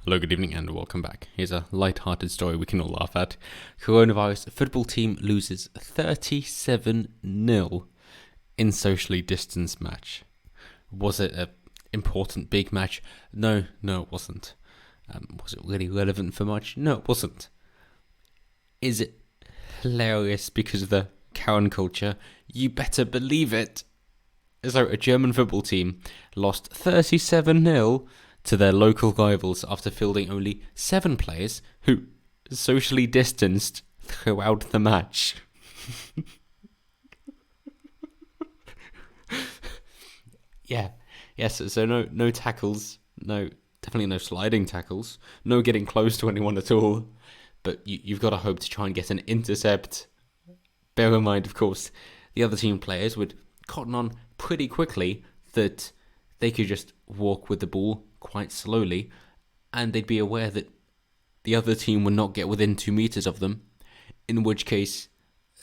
Hello, good evening, and welcome back. Here's a light-hearted story we can all laugh at. Coronavirus football team loses 37-0 in socially distanced match. Was it an important big match? No, it wasn't. Was it really relevant for much? No, it wasn't. Is it hilarious because of the Karen culture? You better believe it. So, a German football team lost 37-0 to their local rivals after fielding only 7 players who socially distanced throughout the match. Yes, so no tackles, definitely no sliding tackles, no getting close to anyone at all, but you've got to hope to try and get an intercept. Bear in mind, of course, the other team players would cotton on pretty quickly that they could just walk with the ball quite slowly, and they'd be aware that the other team would not get within 2 meters of them, in which case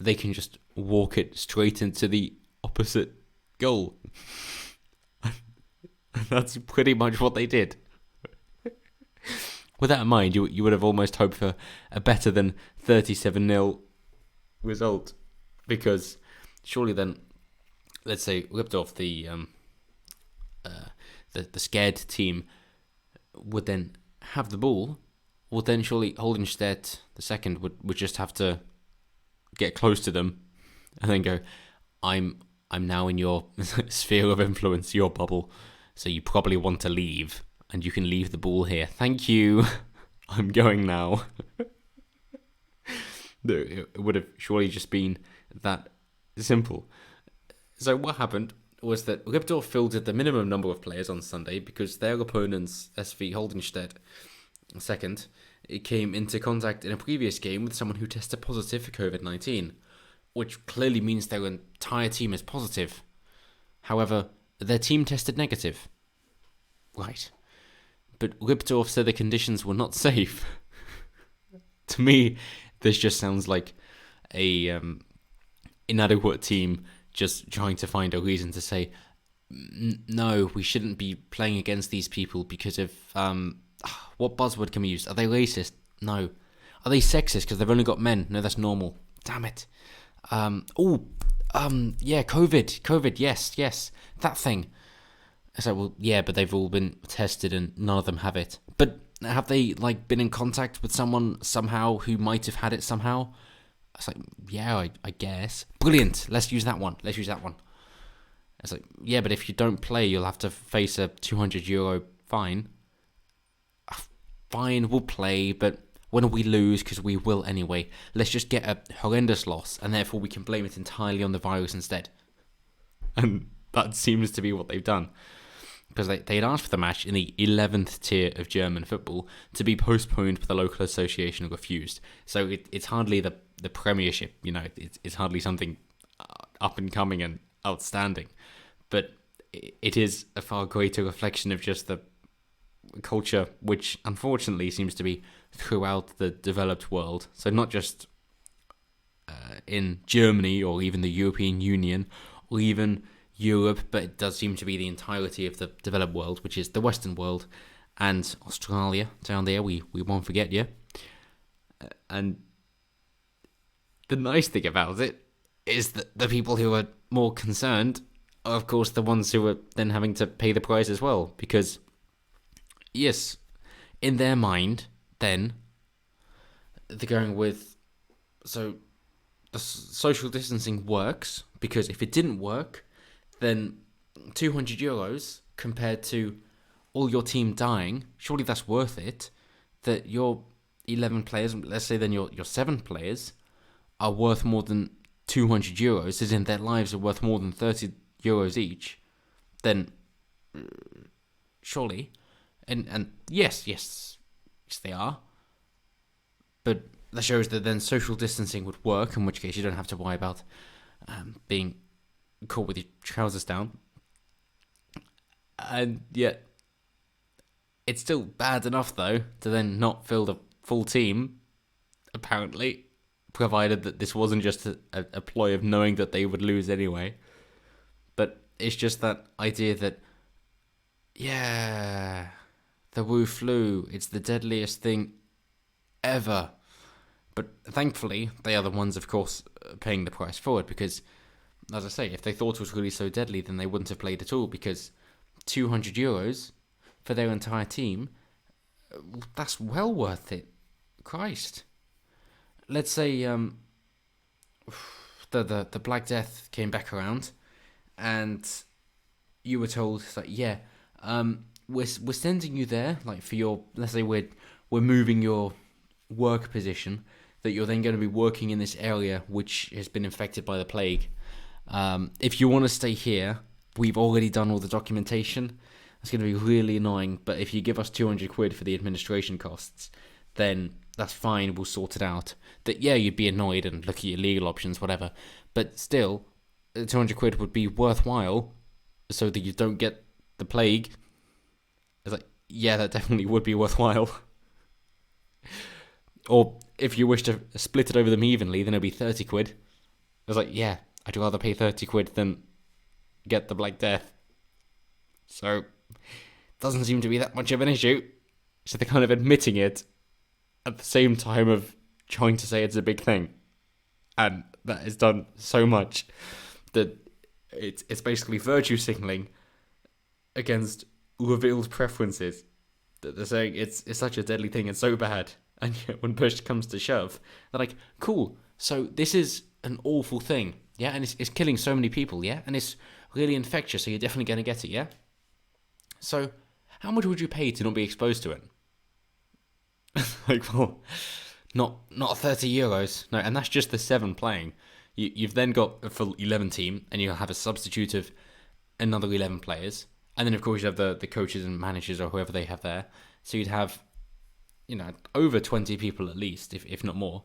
they can just walk it straight into the opposite goal. That's pretty much what they did. With that in mind, you would have almost hoped for a better than 37-0 result, because surely then, let's say, ripped off the scared team would then have the ball, well then surely Holdenstedt the second would just have to get close to them and then go, I'm now in your sphere of influence, your bubble, so you probably want to leave, and you can leave the ball here. Thank you. I'm going now. It would have surely just been that simple. So what happened was that Ripdorf fielded the minimum number of players on Sunday because their opponents, SV Holdenstedt second, it came into contact in a previous game with someone who tested positive for COVID-19, which clearly means their entire team is positive. However, their team tested negative. Right. But Ripdorf said the conditions were not safe. To me, this just sounds like a inadequate team just trying to find a reason to say, no, we shouldn't be playing against these people because of, what buzzword can we use? Are they racist? No. Are they sexist because they've only got men? No, that's normal. Damn it. COVID, yes, that thing. I said, well, yeah, but they've all been tested and none of them have it. But have they, been in contact with someone somehow who might have had it somehow? I was like, yeah, I guess. Brilliant. Let's use that one. It's like, yeah, but if you don't play, you'll have to face a €200 fine. Fine, we'll play, but when we lose, because we will anyway, let's just get a horrendous loss, and therefore we can blame it entirely on the virus instead. And that seems to be what they've done. Because they had asked for the match in the 11th tier of German football to be postponed, but the local association refused. So it's hardly the Premiership, it's hardly something up and coming and outstanding. But it is a far greater reflection of just the culture, which unfortunately seems to be throughout the developed world. So not just in Germany or even the European Union or even Europe, but it does seem to be the entirety of the developed world, which is the Western world, and Australia down there, we won't forget you. And the nice thing about it is that the people who are more concerned are, of course, the ones who are then having to pay the price as well, because, yes, in their mind, then, they're going with, so, the social distancing works, because if it didn't work, then €200 compared to all your team dying, surely that's worth it. That your 11 players, let's say then your 7 players, are worth more than €200, as in their lives are worth more than €30 each, then surely, and yes, they are. But that shows that then social distancing would work, in which case you don't have to worry about being caught with your trousers down. And yet, it's still bad enough, though, to then not fill the full team, apparently, provided that this wasn't just a ploy of knowing that they would lose anyway. But it's just that idea that, yeah, The Wu flu. It's the deadliest thing ever. But thankfully, they are the ones, of course, paying the price for it because, as I say, if they thought it was really so deadly, then they wouldn't have played at all because €200 for their entire team, that's well worth it. Christ. Let's say the Black Death came back around and you were told, like, yeah, we're sending you there, like, for your, let's say we're moving your work position, that you're then going to be working in this area which has been infected by the plague. If you want to stay here, we've already done all the documentation. It's going to be really annoying, but if you give us 200 quid for the administration costs, then that's fine, we'll sort it out. That, yeah, you'd be annoyed and look at your legal options, whatever, but still, 200 quid would be worthwhile so that you don't get the plague. It's like, yeah, that definitely would be worthwhile. Or if you wish to split it over them evenly, then it'll be 30 quid. I was like, yeah, I'd rather pay 30 quid than get the Black Death. So, doesn't seem to be that much of an issue. So they're kind of admitting it at the same time of trying to say it's a big thing. And that is done so much that it's basically virtue signaling against revealed preferences. That they're saying it's such a deadly thing and so bad. And yet when push comes to shove, they're like, cool, so this is an awful thing, yeah? And it's killing so many people, yeah? And it's really infectious, so you're definitely going to get it, yeah? So how much would you pay to not be exposed to it? Like, well, not €30. No, and that's just the 7 playing. You've then got a full 11 team, and you'll have a substitute of another 11 players. And then, of course, you have the coaches and managers or whoever they have there. So you'd have, over 20 people at least, if not more,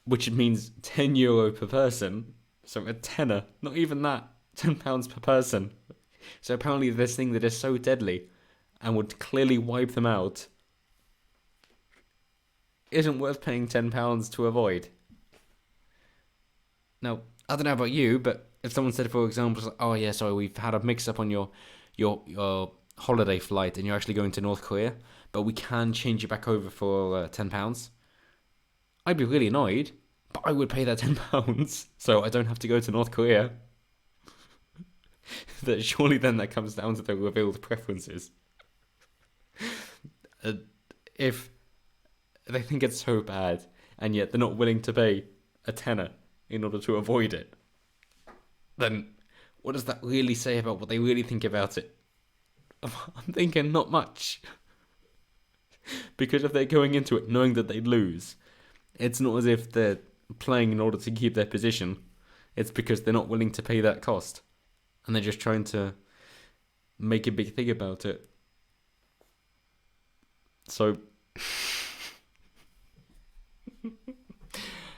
which means €10 per person. So a tenner, not even that, £10 per person. So apparently this thing that is so deadly and would clearly wipe them out isn't worth paying £10 to avoid. Now, I don't know about you, but if someone said, for example, oh yeah, sorry, we've had a mix-up on your holiday flight and you're actually going to North Korea, but we can change you back over for £10, I'd be really annoyed, but I would pay that £10 so I don't have to go to North Korea. That surely then that comes down to the revealed preferences. If they think it's so bad and yet they're not willing to pay a tenner in order to avoid it, then what does that really say about what they really think about it? I'm thinking not much. Because if they're going into it knowing that they lose, it's not as if they're playing in order to keep their position. It's because they're not willing to pay that cost. And they're just trying to make a big thing about it. So,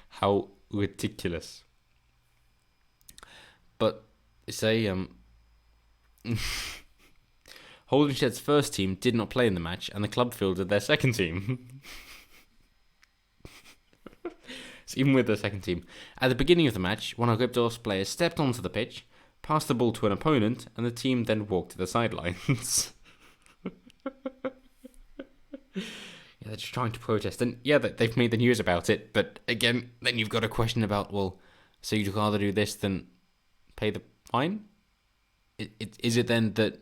how ridiculous. But, say, Holdenshed's first team did not play in the match, and the club fielded their second team. So even with the second team, at the beginning of the match, one of Ribdorf's players stepped onto the pitch, passed the ball to an opponent, and the team then walked to the sidelines. Yeah, they're just trying to protest, and yeah, they've made the news about it, but again, then you've got a question about, well, so you'd rather do this than pay the fine? Is it then that,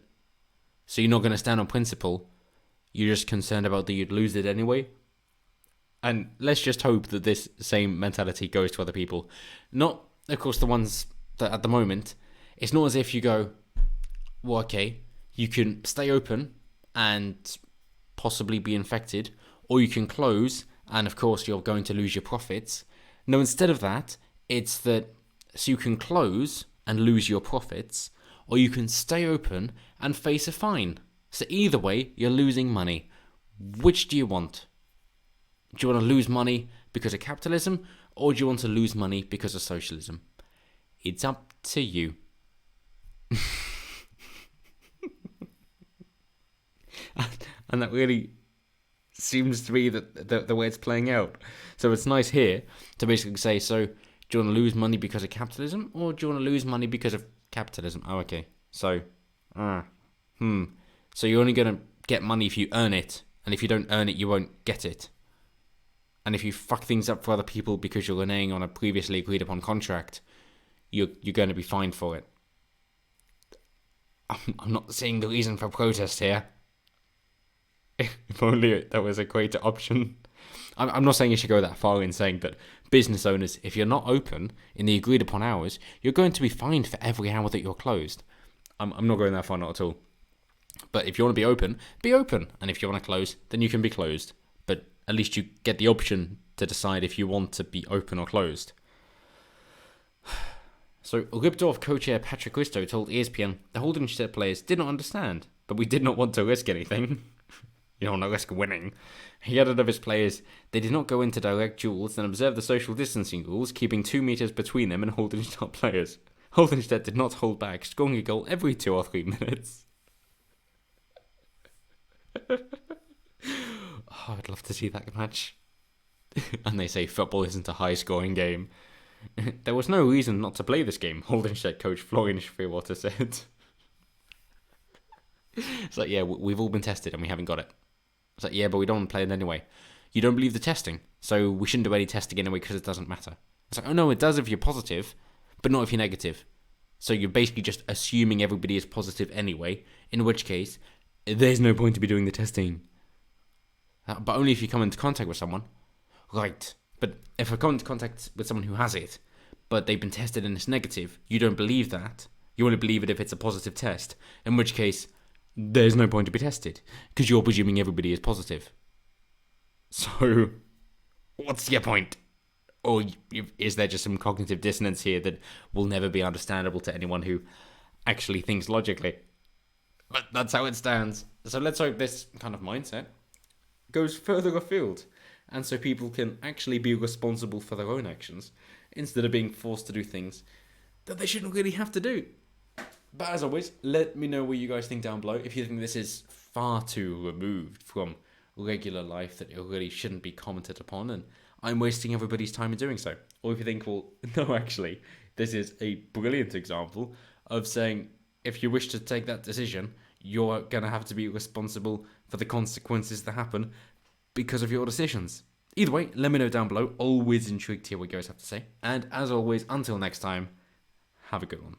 so you're not going to stand on principle, you're just concerned about that you'd lose it anyway? And let's just hope that this same mentality goes to other people. Not, of course, the ones that at the moment, it's not as if you go, well, okay, you can stay open and possibly be infected, or you can close, and of course you're going to lose your profits. No, instead of that, it's that, so you can close and lose your profits, or you can stay open and face a fine. So either way, you're losing money. Which do you want? Do you want to lose money because of capitalism, or do you want to lose money because of socialism? It's up to you. And that really seems to be the way it's playing out. So it's nice here to basically say, so do you want to lose money because of capitalism, or do you want to lose money because of capitalism? Oh, okay. So, so you're only going to get money if you earn it, and if you don't earn it, you won't get it. And if you fuck things up for other people because you're reneging on a previously agreed upon contract, you're going to be fined for it. I'm not seeing the reason for protest here. If only there was a greater option. I'm not saying you should go that far in saying that business owners, if you're not open in the agreed upon hours, you're going to be fined for every hour that you're closed. I'm not going that far, not at all. But if you want to be open, be open. And if you want to close, then you can be closed. But at least you get the option to decide if you want to be open or closed. So, Ribdorf co-chair Patrick Risto told ESPN the Holdenstedt players did not understand, but we did not want to risk anything. You don't want to risk winning. He added of his players, they did not go into direct duels and observe the social distancing rules, keeping 2 metres between them and Holdenstedt players. Holdenstedt did not hold back, scoring a goal every 2 or 3 minutes. I'd love to see that match. And they say football isn't a high-scoring game. There was no reason not to play this game, Holdenstedt coach Florian Schwerewater said. It's like, yeah, we've all been tested and we haven't got it. It's like, yeah, but we don't want to play it anyway. You don't believe the testing, so we shouldn't do any testing anyway because it doesn't matter. It's like, oh no, it does if you're positive, but not if you're negative. So you're basically just assuming everybody is positive anyway, in which case, there's no point to be doing the testing. But only if you come into contact with someone. Right. But if I come into contact with someone who has it, but they've been tested and it's negative, you don't believe that. You only believe it if it's a positive test, in which case, there's no point to be tested, because you're presuming everybody is positive. So, what's your point? Or is there just some cognitive dissonance here that will never be understandable to anyone who actually thinks logically? But that's how it stands. So let's hope this kind of mindset goes further afield, and so people can actually be responsible for their own actions, instead of being forced to do things that they shouldn't really have to do. But as always, let me know what you guys think down below. If you think this is far too removed from regular life that it really shouldn't be commented upon, and I'm wasting everybody's time in doing so. Or if you think, well, no, actually, this is a brilliant example of saying, if you wish to take that decision, you're going to have to be responsible for the consequences that happen because of your decisions. Either way, let me know down below. Always intrigued to hear what you guys have to say. And as always, until next time, have a good one.